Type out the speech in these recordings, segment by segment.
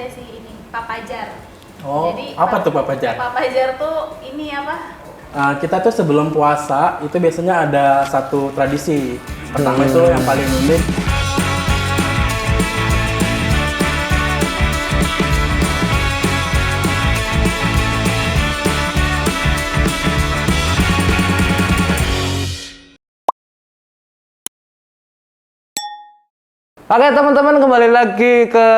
ada sih ini papajar. Oh, Jadi apa tuh papajar? Papajar tuh ini apa? Kita tuh sebelum puasa itu biasanya ada satu tradisi. Pertama itu yang paling unik. Oke teman-teman, kembali lagi ke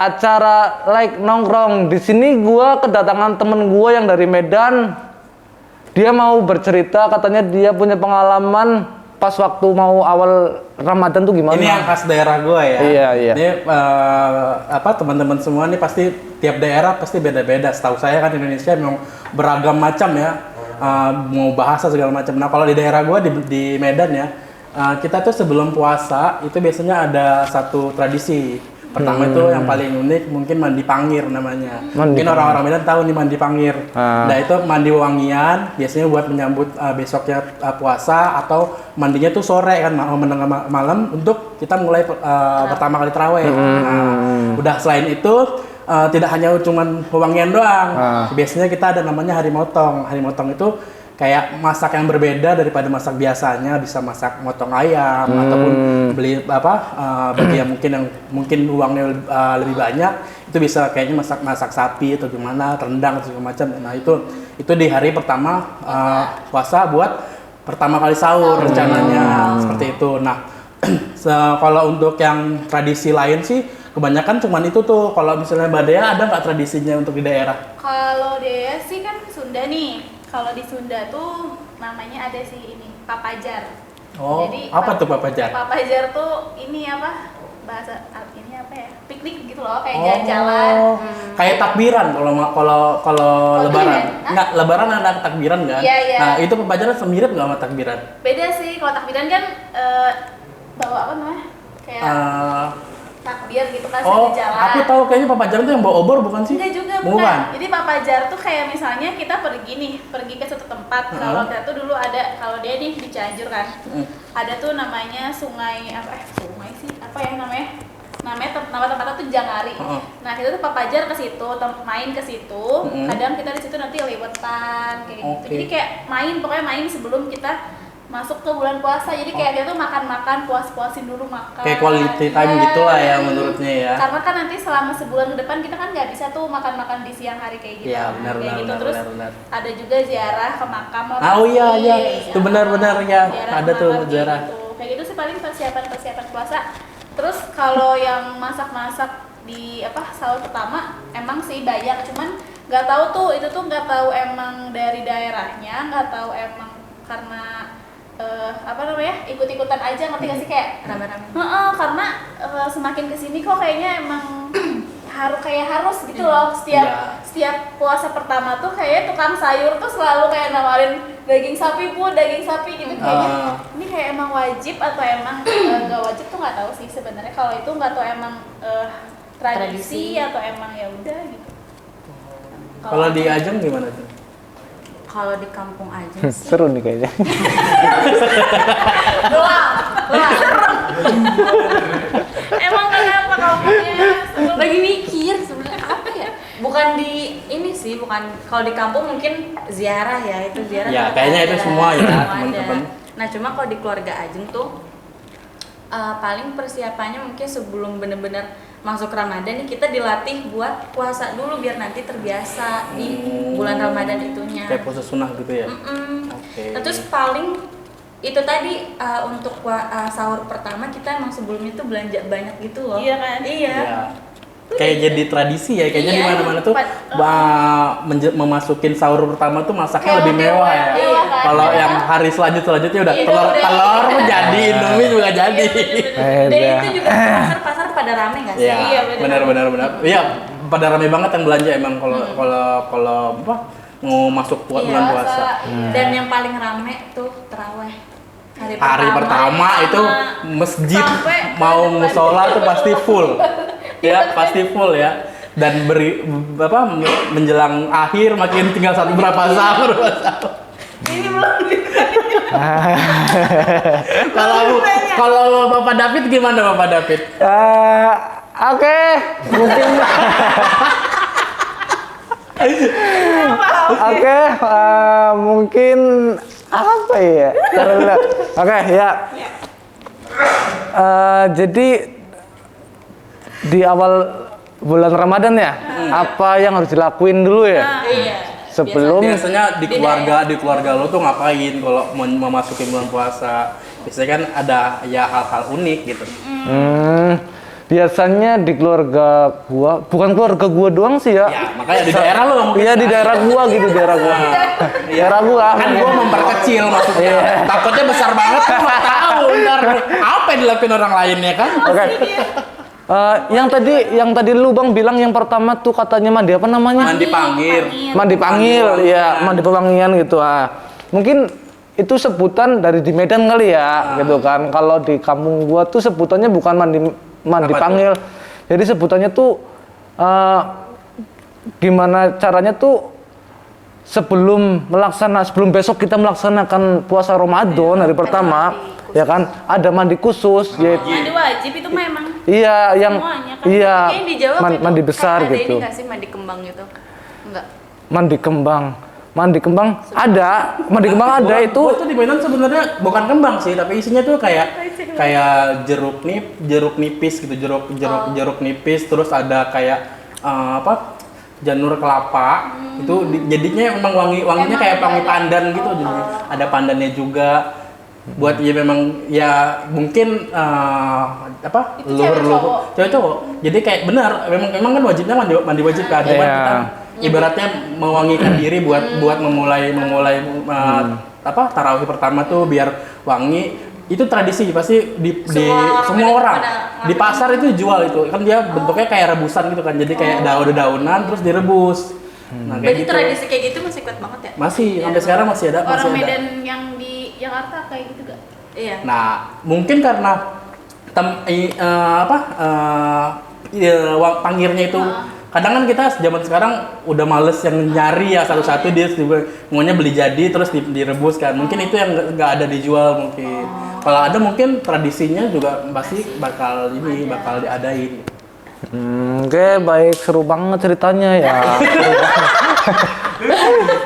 acara Like Nongkrong. Di sini gua kedatangan temen gua yang dari Medan. Dia mau bercerita, katanya dia punya pengalaman pas waktu mau awal Ramadan tuh gimana? Ini yang khas daerah gua ya. Iya. Ini teman-teman semua nih pasti tiap daerah pasti beda-beda. Setahu saya kan Indonesia memang beragam macam ya. Mau bahasa segala macam. Nah, kalau di daerah gua di Medan ya, kita tuh sebelum puasa itu biasanya ada satu tradisi. Pertama itu yang paling unik mungkin mandi pangir namanya. Mungkin orang-orang Medan tahu nih mandi pangir. Nah itu mandi wangian biasanya buat menyambut besoknya puasa, atau mandinya tuh sore kan menengah malam untuk kita mulai pertama kali tarawih. Nah, udah selain itu tidak hanya cuman wangian doang. Biasanya kita ada namanya hari motong. Hari motong itu kayak masak yang berbeda daripada masak biasanya, bisa masak motong ayam ataupun beli bagi yang mungkin uangnya lebih banyak, itu bisa kayaknya masak sapi atau gimana, rendang atau segala macam. Nah itu di hari pertama puasa buat pertama kali sahur rencananya seperti itu. Nah kalau untuk yang tradisi lain sih kebanyakan cuman itu tuh. Kalau misalnya Mbak Dea ada nggak tradisinya untuk di daerah? Kalau Dea sih kan Sunda nih. Kalau di Sunda tuh namanya ada sih ini papajar. Oh, jadi apa tuh papajar? Papajar tuh ini apa? Bahasa artinya apa ya? Piknik gitu loh, kayak jalan-jalan. Kayak takbiran kalau lebaran. Enggak, lebaran ada takbiran kan? Iya. Nah, itu papajar mirip nggak sama takbiran? Beda sih. Kalau takbiran kan bawa apa namanya? Kayak takbir gitu kan, sambil jalan. Aku tahu kayaknya papajar itu yang bawa obor bukan sih? Enggak juga, bukan. Jadi papajar tuh kayak misalnya kita pergi ke suatu tempat. Kalau kita tuh dulu ada, kalau dia di Cianjur kan, ada tuh namanya sungai sungai sih apa ya namanya? Nama tempatnya tuh Jangari. Nah kita tuh papajar ke situ, main ke situ. Kadang kita di situ nanti liwetan kayak gitu. Jadi kayak pokoknya main sebelum kita masuk ke bulan puasa. Jadi kayak dia tuh makan-makan, puas-puasin dulu makan. Kayak quality time gitu lah ya menurutnya ya. Karena kan nanti selama sebulan ke depan kita kan nggak bisa tuh makan-makan di siang hari kayak gitu. Iya benar. Terus ada juga ziarah ke makam. Iya. Itu benar-benar ya. Ada tuh ziarah. Gitu. Kayak gitu sih paling persiapan puasa. Terus kalau yang masak-masak di sahur pertama emang sih banyak, cuman nggak tahu tuh itu tuh nggak tahu emang dari daerahnya, nggak tahu emang karena ikut-ikutan aja, ngerti gak sih, kayak rame-rame. Karena semakin kesini kok kayaknya emang harus gitu loh. Setiap puasa pertama tuh kayak tukang sayur tuh selalu kayak nawarin daging sapi gitu. Kayaknya ini kayak emang wajib atau emang nggak wajib tuh nggak tahu sih sebenarnya. Kalau itu nggak tahu emang tradisi atau emang ya udah gitu. Kalau di Ajeng gimana tuh? Kalau di kampung aja sih Seru nih kayaknya. Emang kenapa kampungnya? lagi mikir sebenarnya apa ya, bukan di ini sih, bukan kalau di kampung mungkin ziarah ya, itu ziarah ya kayaknya itu semua ya teman-teman. Nah cuma kalau di keluarga Ajeng tuh paling persiapannya mungkin sebelum bener-bener masuk Ramadan nih kita dilatih buat puasa dulu biar nanti terbiasa di bulan Ramadan itunya. Kayak puasa sunnah gitu ya. Nah, terus paling itu tadi untuk sahur pertama kita emang sebelumnya tuh belanja banyak gitu loh. Iya kan? Iya. Kayak jadi tradisi ya, kayaknya di mana-mana tuh memasukin sahur pertama tuh masaknya lebih mewah ya. Kan? Kalau yang hari selanjutnya udah telur pun jadi, Indomie juga jadi. Dan itu juga pasar pada rame nggak sih? Iya, benar. Iya, pada rame banget yang belanja emang kalau mau masuk bulan puasa. Dan yang paling rame tuh taraweh. Hari pertama itu masjid mau musola tuh pasti full. Ya pasti full ya, dan menjelang akhir makin tinggal berapa sahur. Ini belum. Kalau Bapak David gimana Bapak David? Oke, mungkin Oke, mungkin apa ya? Oke, ya. Jadi di awal bulan Ramadan ya, apa yang harus dilakuin dulu ya? Iya. Sebelum Biasanya di keluarga lo tuh ngapain kalau memasuki bulan puasa? Biasanya kan ada ya hal-hal unik gitu. Biasanya di keluarga gua, bukan keluarga gua doang sih ya. Ya, makanya di daerah lo mungkin. Iya di daerah gua gitu, daerah gua. Daerah gua. Kan gua memperkecil maksudnya. Takutnya besar banget kan nggak tahu ntar apa yang dilakuin orang lainnya kan. Oke. Yang tadi lu Bang bilang yang pertama tuh katanya mandi apa namanya? Mandi panggil. Mandi panggil, ya mandi pewangian gitu. Mungkin itu sebutan dari di Medan kali ya, gitu kan. Kalau di kampung gua tuh sebutannya bukan mandi Apa panggil. Jadi sebutannya tuh gimana caranya tuh sebelum besok kita melaksanakan puasa Ramadan hari pertama, ya kan? Ada mandi khusus yaitu Mandi wajib itu memang. iya yang Semuanya kan. iya Kayaknya dijawab itu mandi besar kayak ada gitu. ini nggak sih mandi kembang gitu? Enggak. Mandi kembang ada itu. Gua tuh di Medan sebenarnya bukan kembang sih, tapi isinya tuh kayak jeruk nipis gitu, jeruk nipis, terus ada kayak janur kelapa. Itu jadinya memang wanginya kayak wangi pandan gitu, jadinya. Ada pandannya juga. Buat ya memang ya mungkin Itu luhur cewek cowok. Jadi kayak benar memang kan wajibnya mandi wajib kan. Cuman Iya. kita ibaratnya mewangikan diri buat memulai tarawih pertama tuh biar wangi. Itu tradisi pasti di semua orang di pasar itu jual itu kan, dia bentuknya kayak rebusan gitu kan, jadi kayak daun-daunan terus direbus. Nah, Berarti kayak gitu tradisi kayak gitu masih kuat banget ya? masih sampai sekarang masih ada. Orang Medan yang di Jakarta kayak gitu gak? Iya. Nah, mungkin karena panggirnya itu kadang kan kita zaman sekarang udah males yang nyari ya satu-satu, dia maunya beli jadi terus direbus kan. Mungkin itu yang nggak ada dijual mungkin. Kalau ada mungkin tradisinya juga pasti bakal diadain. Oke, baik, seru banget ceritanya ya.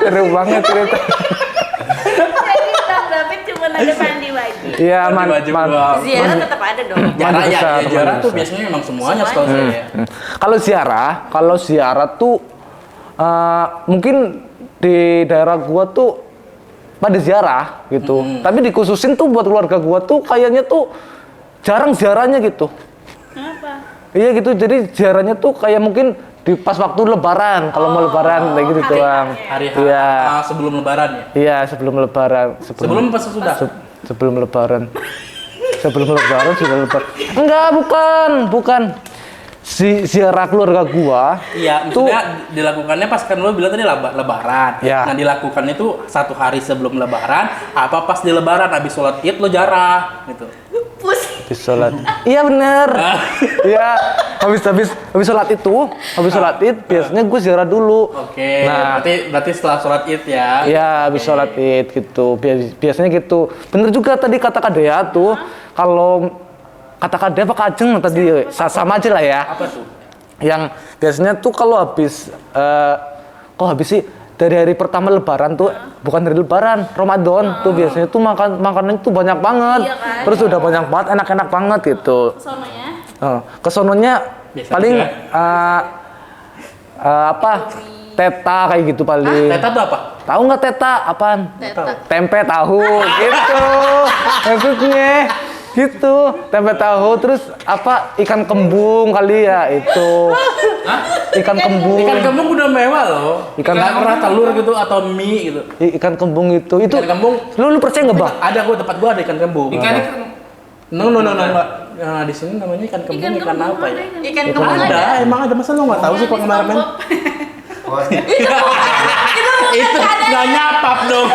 Seru banget cerita. Jadi Bang David cuma ada mandi wajib. Iya, Mandi wajib doang. Ziarah tetap ada dong. Jarah Mandi besar, ya, jarah mandi tuh besar. biasanya memang semuanya setahu saya. Kalau ziarah tuh mungkin di daerah gua tuh pada ziarah gitu. Tapi dikhususin tuh buat keluarga gua tuh kayaknya tuh jarang ziarahnya gitu. Kenapa? Iya gitu. Jadi ziarahnya tuh kayak mungkin di pas waktu lebaran, kalau mau lebaran kayak gitu doang. Hari Iya. sebelum lebaran ya. Iya, sebelum lebaran. Sebelum pas sudah. Sebelum lebaran. Sebelum lebaran sudah lebaran. Enggak, bukan. Ziarah keluarga gua. Iya, tuh maksudnya dilakukannya pas kan lo bilang tadi lebaran. Ya. Nah, dilakukannya itu 1 hari sebelum lebaran, apa pas di lebaran habis sholat Id lo jarah gitu. habis sholat. Iya bener. Iya, habis sholat Id biasanya gue ziarah dulu. Oke. Nah, berarti setelah sholat Id ya. iya habis sholat Id gitu. Biasanya gitu. Bener juga tadi kata Kak Dea tuh, kalau kata Kak Dea apa Kak Ajeng tadi sama aja lah ya. Apa tuh? Yang biasanya tuh kalau habis sih dari hari pertama lebaran tuh, bukan dari lebaran, Ramadan tuh biasanya tuh makanan tuh banyak banget. Iya kan? Terus udah banyak banget, enak-enak banget gitu. Sononya. Kesononya Biasa paling aja. teta kayak gitu paling. Teta tuh apa? Tahu nggak teta apaan? Teta. Tempe tahu gitu. Maksudnya gitu, tempe tahu terus ikan kembung kali ya itu. Ikan kembung. Ikan kembung udah mewah loh. Nggak pernah telur gitu atau mie gitu. Ikan kembung itu. Ikan kembung. Lu percaya nggak, Bang? Ada tempat gua ada ikan kembung. Ikan No, Mbak. Nah, di sini namanya ikan kembung, ikan apa ya? Ikan kembung Ada, emang ada, masa lo nggak tahu sih kok kemarin? Itu nggak nyapap dong.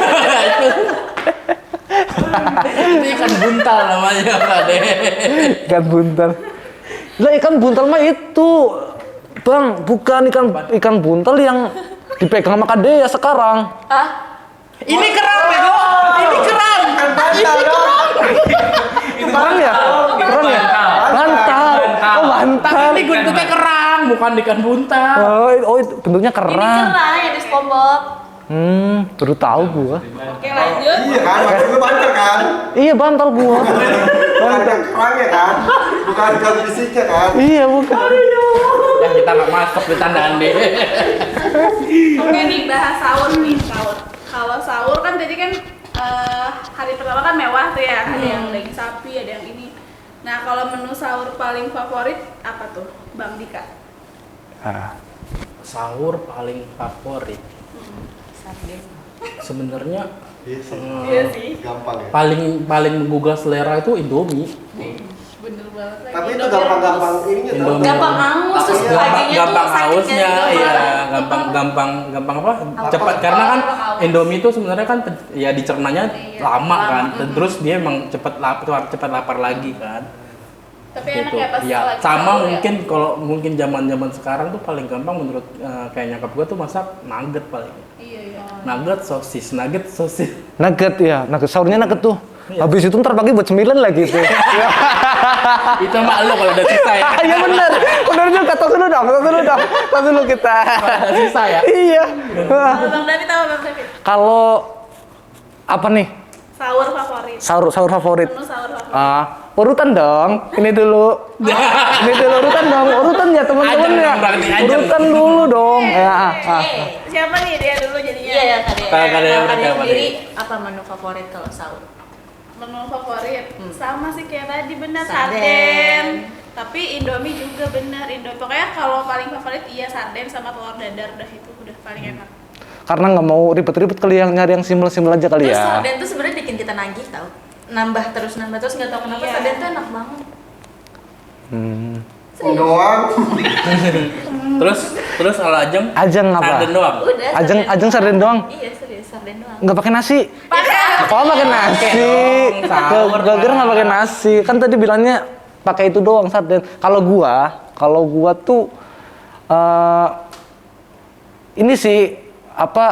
Itu ikan buntal namanya, Pak deh. Ikan buntal. Lah ikan buntal mah itu, Bang, bukan ikan buntal yang dipegang sama Kak Dea sekarang. Ini kerang, bego. Ini kerang. Kerang ya? Kerang ya? Bantal. Oh, bantal. Tapi ini bentuknya kerang, bukan ikan buntal. Oh, itu bentuknya Ini kerang. kerang yang di SpongeBob. Baru tahu gua. Oke lanjut. Iya kan, maksud lu banter kan? Iya, bantal gua. Bukan ikan kerangnya kan? Bukan ikan fisiknya kan? Iya, bukan. Ya kita nggak masuk di tandaan deh. Oke nih bahas sahur nih sahur. Kalau sahur kan tadi kan hari pertama kan mewah tuh ya, ada yang daging sapi, ada yang ini. Nah kalau menu sahur paling favorit apa tuh, Bang Dika? Sahur paling favorit. Sebenarnya Iya sih. Gampang ya. paling menggugah selera itu Indomie. Bener banget. lagi. Tapi itu Indomie gampang-gampang rebus. ininya tau. Indomie. Gampang haus terus Iya. paginya tuh Gampang sakit hausnya, nggak sih, ya Bang? gampang apa? Cepat karena kan Indomie itu sebenarnya kan ya dicernanya Iya, lama kan. lama. Terus dia emang cepat lapar lagi kan. Tapi enak Gitu. ya pas Ya, lagi sama sahur ya. mungkin kalau mungkin zaman-zaman sekarang tuh paling gampang menurut kayak nyokap gua tuh masak nugget paling. Iya iya. Nugget sosis. Nugget ya, nugget sahurnya nugget tuh. Habis itu ntar pagi buat 9 lagi tuh. Itu mak lu kalau udah sisa ya. Iya bener juga. Tos dulu kita. Ada sisa ya. Iya. Kalau Bang David apa Bang David? Kalau apa nih? Sahur favorit. Sahur favorit. Menu sahur favorit. Urutan dong. Ini dulu urutan dong. Urutan ya teman-teman Ajeng ya. dong, berarti ajeng. Urutan dulu dong. Ya. Siapa nih dia dulu jadinya? Iya ya Kak Kak Dea, Dea. berarti apa, Sendiri Dea? apa menu favorit kalau sahur? Menu favorit sama sih kayak tadi bener Sarden. sarden. Tapi Indomie juga bener Indomie. Pokoknya kalau paling favorit iya sarden sama telur dadar udah itu udah paling enak. Karena nggak mau ribet-ribet kali yang nyari yang simpel-simpel aja kali Terus ya. sarden tuh sebenarnya bikin kita nagih tau. Nambah terus nggak tahu kenapa Iya. sarden tuh enak banget. Doang. Terus kalau Ajeng Ajeng apa? sarden doang. Udah. Ajeng sarden doang. Iya serius sarden doang. Nggak pakai nasi. Pakai. Oh pakai nasi. dong, sahur, Gue kira nggak pakai nasi. Kan tadi bilangnya pakai itu doang sarden. Kalau gua tuh ini sih apa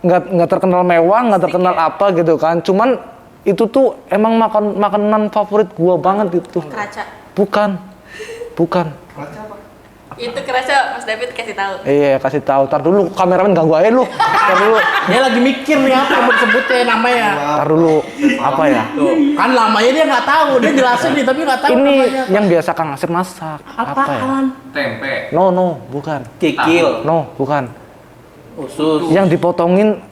nggak terkenal mewah, nggak terkenal apa gitu kan. Cuman itu tuh emang makanan favorit gua banget itu. Keraca. Bukan. Itu keraca Mas David kasih tahu. Iya kasih tahu. Tar dulu kameramen ganggu aja lu. Tar dulu. Dia lagi mikir nih apa mau disebutnya namanya. Tar dulu. Apa ya? Tuh, kan lamanya dia nggak tahu, dia jelasin nih tapi nggak tahu Ini namanya. yang biasa Kang Asep masak. Apa ya? Apaan? Tempe. No, bukan. Kikil, No, bukan. usus. Yang dipotongin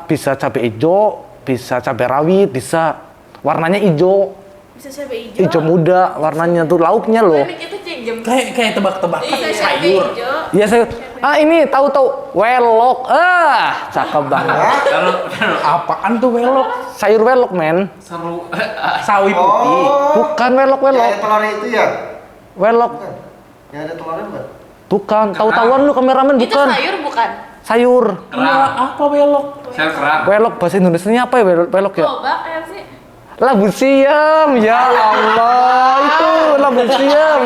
bisa cabai hijau, bisa cabai rawit, bisa warnanya hijau, Bisa cabai hijau. hijau muda warnanya tuh lauknya loh. Tapi itu cingem. Kayak tebak-tebakan Bisa cabai sayur. hijau. Iya saya. Ini tahu welok. Cakep banget. Kalau apaan tuh welok? Sayur welok men. Seru. Sawi putih. Bukan Yang ada welok. telurnya itu ya? Welok. Bukan. Yang ada telurnya bukan? Bukan. Tahu-tahuan lu kameramen Itu bukan. sayur bukan? Sayur. Iya, apa welok? Sayur kerang. Welok bahasa Indonesianya apa ya welok ya? Lobak ya sih. Labu siam, ya Allah, itu labu siam.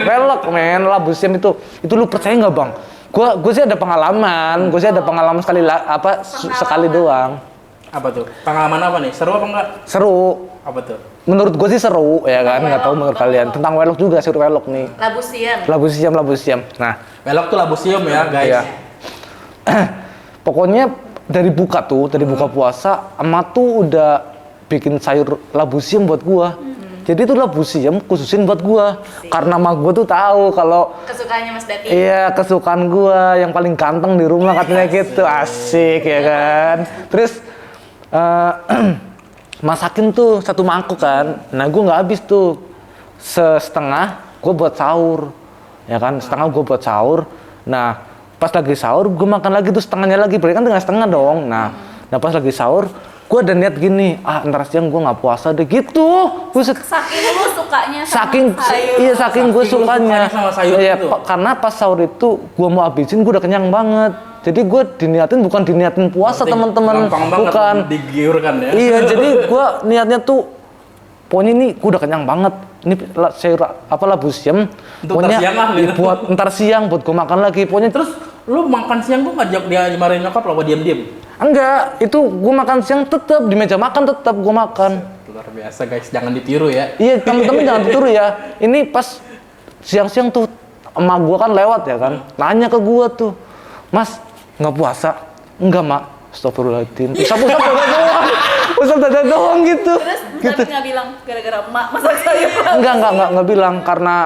Welok men, labu siam itu lu percaya nggak bang? Gue sih ada pengalaman, sekali doang. Apa tuh? Pengalaman apa nih? Seru apa enggak? Seru, Apa tuh? menurut gue sih seru ya kan, nggak tahu menurut kalian. Tentang welok juga sayur welok nih. Labu siam. Labu siam. Nah, Welok tuh labusium ya, guys. iya. Pokoknya dari buka puasa, emak tuh udah bikin sayur labu siam buat gua. Jadi itu labu siam khususin buat gua. Karena emak gua tuh tahu kalau Kesukaannya Mas David. iya kesukaan gua yang paling ganteng di rumah katanya gitu. Asik ya kan. Terus masakin tuh satu mangkok kan. Nah, gua nggak habis tuh. Setengah gua buat sahur. Ya kan, setengah gua buat sahur. Nah, pas lagi sahur gua makan lagi tuh setengahnya lagi. Berarti kan tinggal setengah dong. Nah, pas lagi sahur gua ada niat gini, ntar siang gua nggak puasa deh gitu. Buset. Saking lu sukanya sama Saking sayur. saking gue Saking lu sukanya sukanya sama sayur Iya, itu. karena pas sahur itu gue mau habisin gue udah kenyang banget. Jadi gue bukan diniatin puasa Berarti teman-teman, gampang banget bukan. digiurkan ya. Iya, jadi gue niatnya tuh pokoknya ini gue udah kenyang banget. Ini sayur labu siam. Untuk ntar siang lah, gitu. buat ntar siang buat gue makan lagi. Pokoknya Terus lu makan siang gua ngajak dia dimarahin nyokap lo, gua diem-diem. enggak, itu gue makan siang tetap di meja makan tetap gue makan. Luar biasa guys, jangan ditiru ya. Iya, teman-teman jangan ditiru ya. Ini pas siang-siang tuh emak gua kan lewat ya kan, nanya ke gua tuh, Mas nggak puasa? Enggak mak. Astagfirullahaladzim. Ustaz dada doang gitu. Terus Gitu. tapi nggak bilang gara-gara emak masak sayur. Enggak bilang karena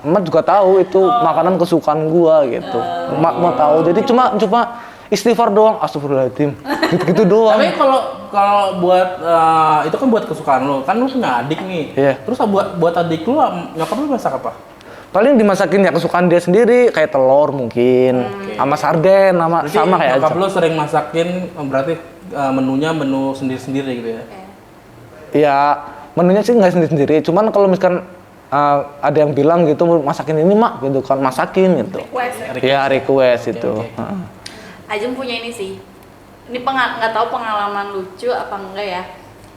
emak juga tahu itu makanan kesukaan gua gitu. Emak mau tahu. Jadi cuma istighfar doang. Astagfirullahaladzim. Gitu doang. Tapi kalau buat itu kan buat kesukaan lo, kan lo punya adik nih. Iya. Terus buat adik lo nyokap lo masak apa? Paling dimasakin ya kesukaan dia sendiri kayak telur mungkin, sama sarden, sama kayak nyokap aja. lo sering masakin berarti menunya menu sendiri-sendiri gitu ya? Ya menunya sih nggak sendiri-sendiri. Cuman kalau misalkan ada yang bilang gitu masakin ini mak gitu kan masakin gitu. Ya request itu. Heeh. Ajeng punya ini sih. Ini nggak tahu pengalaman lucu apa enggak ya.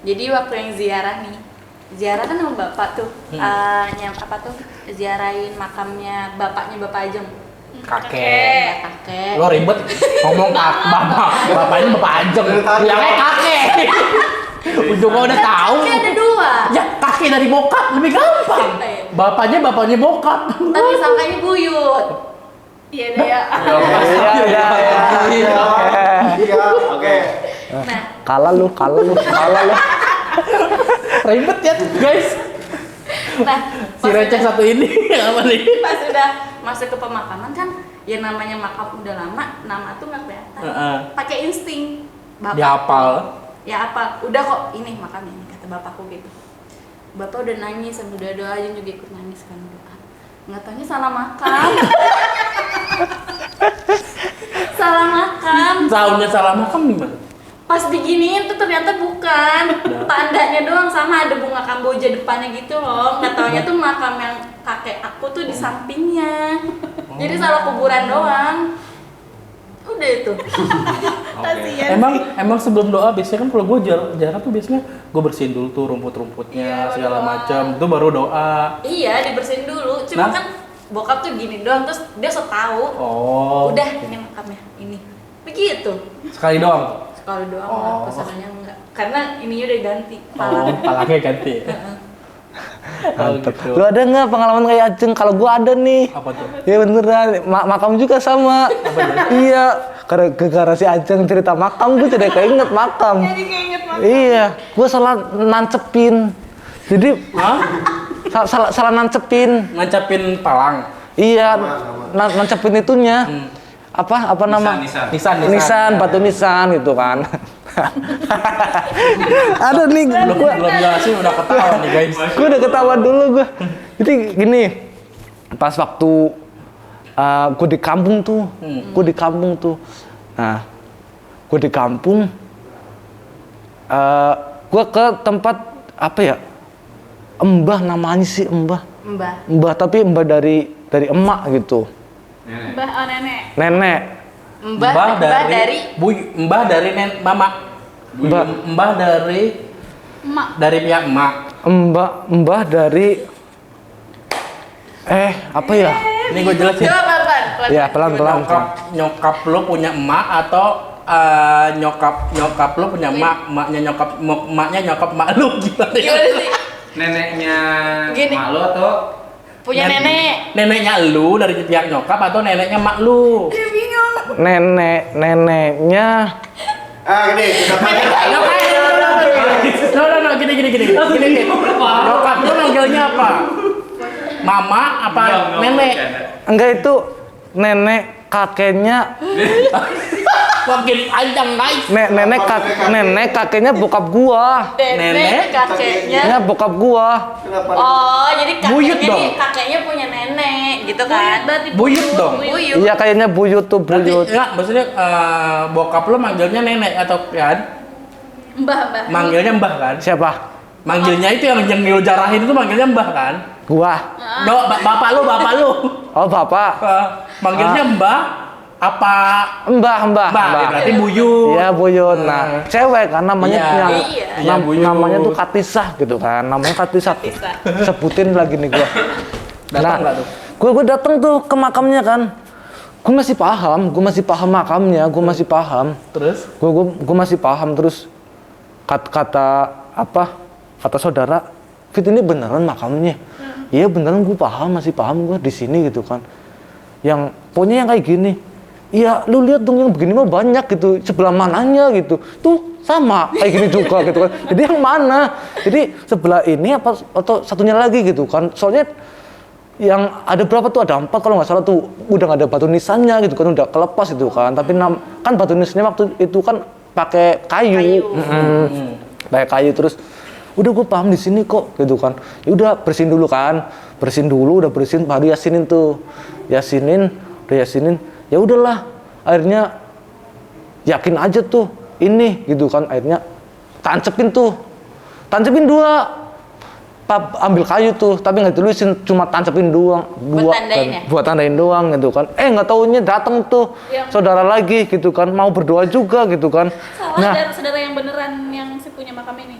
Jadi waktu yang ziarah kan sama bapak tuh, ziarahin makamnya bapaknya Bapak Ajeng. Kakek. Kakek. Lo ribet ngomong bapaknya bapak Ajeng, bilangnya kakek. Ujungnya udah tahu. Kakek ada 2. Ya kakek dari bokap lebih gampang. Bapaknya bokap. Tapi sangkanya buyut. Iya deh ya. Iya, oke. Nah, Kalah lu. Ribet ya guys. nah Si receh satu ini apa nih? pas udah masuk ke pemakaman kan, ya namanya makam udah lama, nama tuh nggak kelihatan. Pakai insting. Dihafal. Ya apa? Udah kok ini makamnya ini kata bapakku gitu. Bapak udah nangis, sambil doa aja juga ikut nangis kan doa. Nggak taunya salah makam. Salah makam. Tahunnya salah makam gimana? Pas diginiin tuh ternyata bukan. Tandanya doang sama ada bunga kamboja depannya gitu loh. Nggak taunya tuh makam yang kakek aku tuh di sampingnya. Jadi salah kuburan doang. Udah itu. Kasian. Emang sebelum doa biasanya kan kalau gue jarang tuh biasanya gue bersihin dulu tuh rumput-rumputnya segala macam itu baru doa. Iya, dibersihin dulu. Cuma Nah. kan bokap tuh gini doang, terus dia setahu. Oh. Udah, ini makamnya, ini. Begitu. Sekali doang. Sekali doang lah, kesannya enggak. Karena ininya udah ganti. Palanya ganti. Oh, gitu. Lu ada nggak pengalaman kayak Ajeng? Kalau gua ada nih. Apa tuh? Ya beneran, makam juga sama. Iya, gara-gara si Ajeng cerita makam, gue jadi keinget makam. Jadi keinget makam. Iya, gue salah nancepin. Jadi salah nancepin. Ngancapin palang. Iya, nancepin itunya. Apa nama? Nisan, batu nisan gitu kan. Ada nih, Belum jelasin udah ketawa nih guys. gue udah ketawa dulu gue. Jadi gini, pas waktu gue di kampung tuh, Nah, gue di kampung, gue ke tempat apa ya? Mbah namanya sih Mbah. Mbah tapi Mbah dari emak gitu. Mbah, oh nenek. Nenek. Mbah dari Mbah dari mama. Mbah dari Emak. dari pihak emak. Mbah dari apa ya? Ini gue jelasin. Coba pelan-pelan. Ya pelan-pelan. Nyokap lo punya emak atau nyokap lo punya emak, emaknya nyokap emak lo gimana? Gimana sih? Neneknya Gini. mak lu atau Punya nenek. Neneknya lu dari pihak nyokap atau neneknya emak lu? Dia bingung. Neneknya Gini, No, gini. Nyokap lu manggilnya apa? Mama apa nenek? enggak itu nenek kakeknya Makin panjang guys. nenek kakeknya bokap gua. Nenek, kakeknya. Ya bokap gua. Kenapa? Oh, jadi Buyut kakeknya dong. nih, kakeknya punya nenek gitu kan. Berarti Buyut dong. Buyut. Iya kayaknya buyut tuh Berarti buyut. ya, maksudnya bokap lu manggilnya nenek atau kan? Mbah. Manggilnya mbah kan? Siapa? Manggilnya itu yang lu jarahin itu manggilnya mbah kan? Gua. Bapak lu. Oh bapak. Manggilnya mbah apa? Mbah. Berarti buyut. Iya buyut. Nah cewek kan namanya Iya. yang Iya, buyut. namanya tuh Katisah gitu kan. Namanya Katisah. Sebutin lagi nih gua. Datang nggak tuh? Gue datang tuh ke makamnya kan. Gue masih paham makamnya, gue masih paham. Terus? Gue masih paham terus kata saudara, Fit ini beneran makamnya? Iya beneran, gue paham, masih paham gue di sini gitu kan. Yang pokoknya yang kayak gini. Iya, lu lihat dong yang begini mah banyak gitu. Sebelah mananya gitu. Tuh sama kayak gini juga gitu kan. Jadi yang mana? Jadi sebelah ini apa atau satunya lagi gitu kan. Soalnya yang ada berapa tuh, ada 4 kalau nggak salah tuh, udah nggak ada batu nisannya gitu kan, udah kelepas itu kan. Tapi kan batu nisannya waktu itu kan pakai kayu. Pakai kayu terus. Udah gue paham di sini kok gitu kan. Ya udah bersihin dulu kan. Bersihin dulu, udah bersihin baru yasinin tuh. Udah yasinin. Ya udahlah, akhirnya yakin aja tuh ini gitu kan, akhirnya tancepin 2, ambil kayu tuh, tapi nggak ditulisin, cuma tancepin doang, buat tandain doang gitu kan. Nggak taunya datang tuh saudara lagi gitu kan, mau berdoa juga gitu kan. Salah, saudara yang beneran yang si punya makam ini.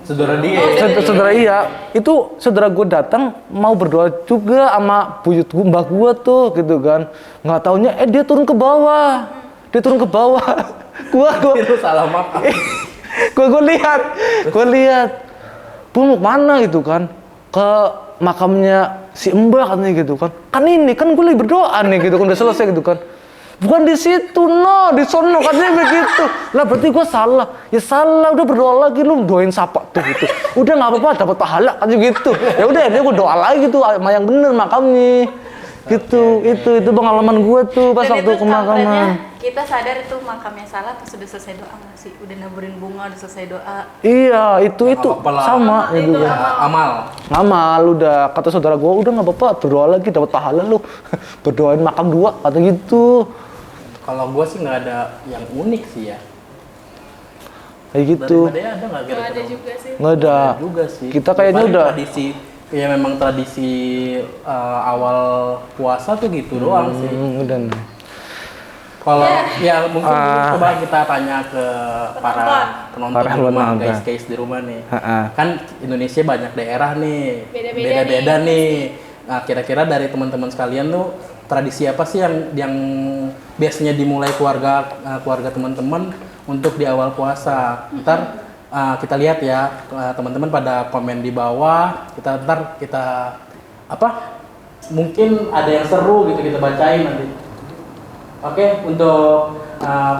Saudara dia. Saudara iya, itu saudara gue datang mau berdoa juga sama buyut gue, mbak gue tuh gitu kan. Nggak taunya dia turun ke bawah. Gua Itu salah makam. gue lihat. Bu mau kemana gitu kan? Ke makamnya si Mbak katanya gitu kan. Kan ini kan gue lagi berdoa nih gitu kan, udah selesai gitu kan. Bukan di situ, no, di sono katanya begitu. Lah berarti gue salah. Ya salah, udah berdoa lagi, lu doain siapa tuh gitu. Udah nggak apa-apa, dapat pahala kan gitu. Ya udah, dia gue doa lagi tuh sama yang bener makamnya. Gitu, itu pengalaman gue tuh pas Dan waktu itu ke makaman. kampretnya kita sadar itu makamnya salah pas sudah selesai doa nggak sih? Udah naburin bunga, udah selesai doa. Iya, itu sama Itu gitu. amal. Ngamal udah, kata saudara gue udah nggak apa-apa, berdoa lagi dapat pahala lu. Berdoain makam 2 kata gitu. Kalau gue sih nggak ada yang unik sih ya. Kayak gitu. Dari ada nggak Nggak ada kira-kira? juga sih. Nggak ada. Juga sih. Kita kayaknya Paling udah tradisi, ya memang tradisi awal puasa tuh gitu doang sih. udah. Kalau ya mungkin coba kita tanya ke para penonton Para di rumah, penonton. guys di rumah nih. Ha-ha. Kan Indonesia banyak daerah nih, Beda-beda beda-beda nih. Nah, kira-kira dari teman-teman sekalian tuh tradisi apa sih yang biasanya dimulai keluarga teman-teman untuk di awal puasa? Ntar kita lihat ya, teman-teman pada komen di bawah. Kita mungkin ada yang seru gitu kita bacain nanti. Oke, untuk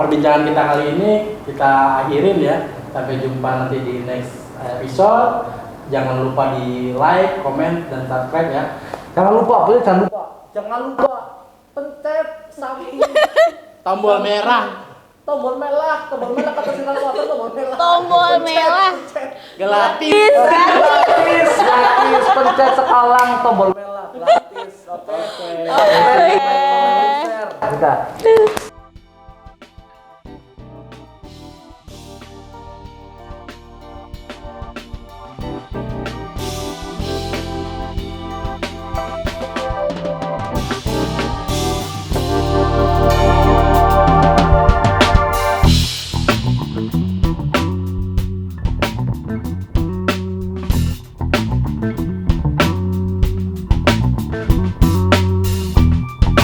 perbincangan kita kali ini kita akhirin ya. Sampai jumpa nanti di next episode. Jangan lupa di like, komen, dan subscribe ya. Jangan lupa pencet Tombol merah. tombol merah kata sinar water, tombol merah. Tombol merah. Gratis. Gratis, pencet sekalang tombol merah gratis. Oke. Kita.